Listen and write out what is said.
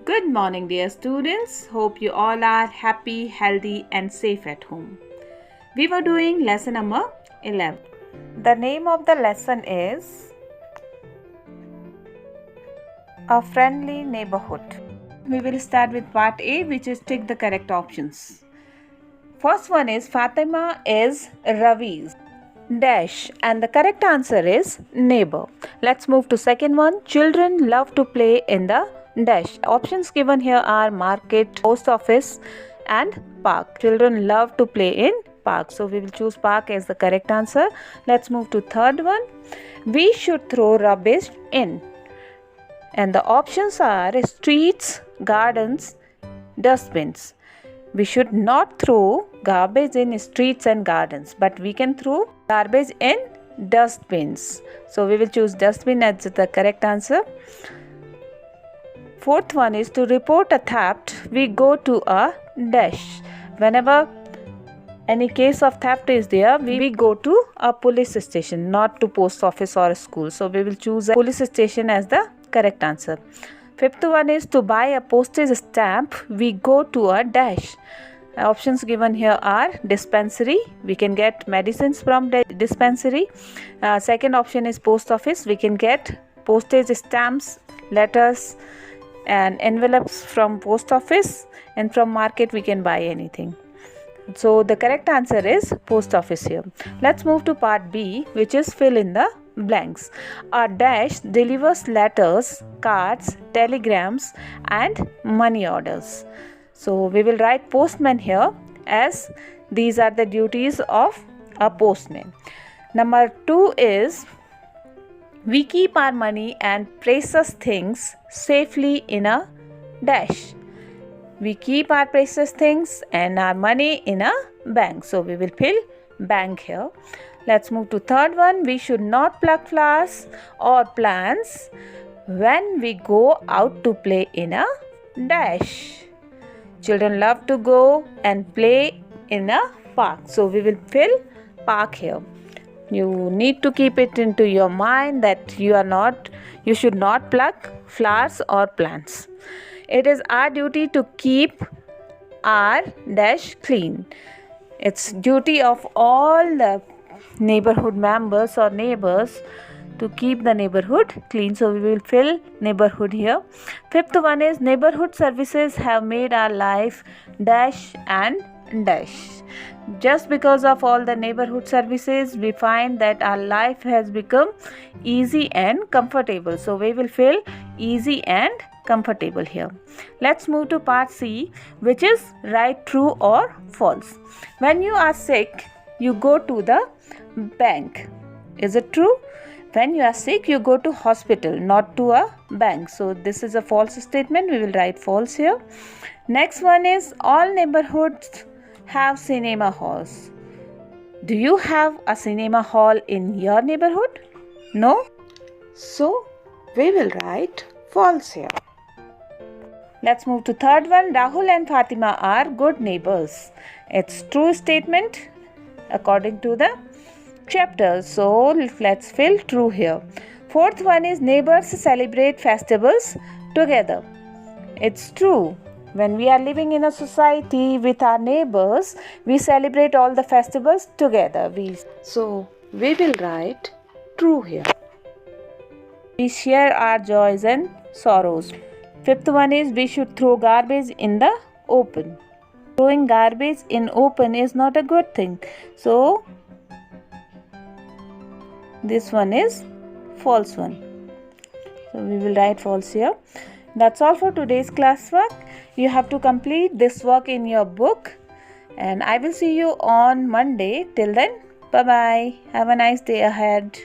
Good morning, dear students. Hope you all are happy, healthy, and safe at home. We were doing lesson number 11. The name of the lesson is A Friendly Neighborhood. We will start with part A, which is tick the correct options. First one is Fatima is Ravi's dash, and the correct answer is neighbor. Let's move to second one. Children love to play in the dash. Options given here are market, post office, and park. Children love to play in park, so we will choose park as the correct answer. Let's move to third one. We should throw rubbish in, and the options are streets, gardens, dustbins. We should not throw garbage in streets and gardens, but we can throw garbage in dustbins. So we will choose dustbin as the correct answer. Fourth one is to report a theft, we go to a dash. Whenever any case of theft is there, we go to a police station, not to post office or a school. So we will choose a police station as the correct answer. Fifth one is to buy a postage stamp, we go to a dash. Options given here are dispensary, we can get medicines from the dispensary. Second option is post office, we can get postage stamps, letters and envelopes from post office, and from market we can buy anything. So the correct answer is post office here. Let's move to part B, which is fill in the blanks. A dash delivers letters, cards, telegrams and money orders. So we will write postman here, as these are the duties of a postman. Number 2 is we keep our money and precious things safely in a dash. We keep our precious things and our money in a bank. So we will fill bank here. Let's move to third one. We should not pluck flowers or plants when we go out to play in a dash. Children love to go and play in a park. So we will fill park here. You need to keep it into your mind that you should not pluck flowers or plants. It is our duty to keep our dash clean. It's duty of all the neighborhood members or neighbors to keep the neighborhood clean. So we will fill neighborhood here. Fifth one is neighborhood services have made our life dash and dash. Just because of all the neighborhood services, we find that our life has become easy and comfortable. So we will fill easy and comfortable here. Let's move to part C, which is write true or false. When you are sick, you go to the bank. Is it true? When you are sick, you go to hospital, not to a bank. So this is a false statement. We will write false here. Next one is all neighborhoods have cinema halls. Do you have a cinema hall in your neighborhood? No? So we will write false here. Let's move to third one. Rahul and Fatima are good neighbors. It's true statement according to the chapter. So let's fill true here. Fourth one is neighbors celebrate festivals together. It's true. When we are living in a society with our neighbors, we celebrate all the festivals together. So we will write true here. We share our joys and sorrows. Fifth one is we should throw garbage in the open. Throwing garbage in open is not a good thing. So this one is false one. So we will write false here. That's all for today's classwork. You have to complete this work in your book, and I will see you on Monday. Till then, bye-bye. Have a nice day ahead.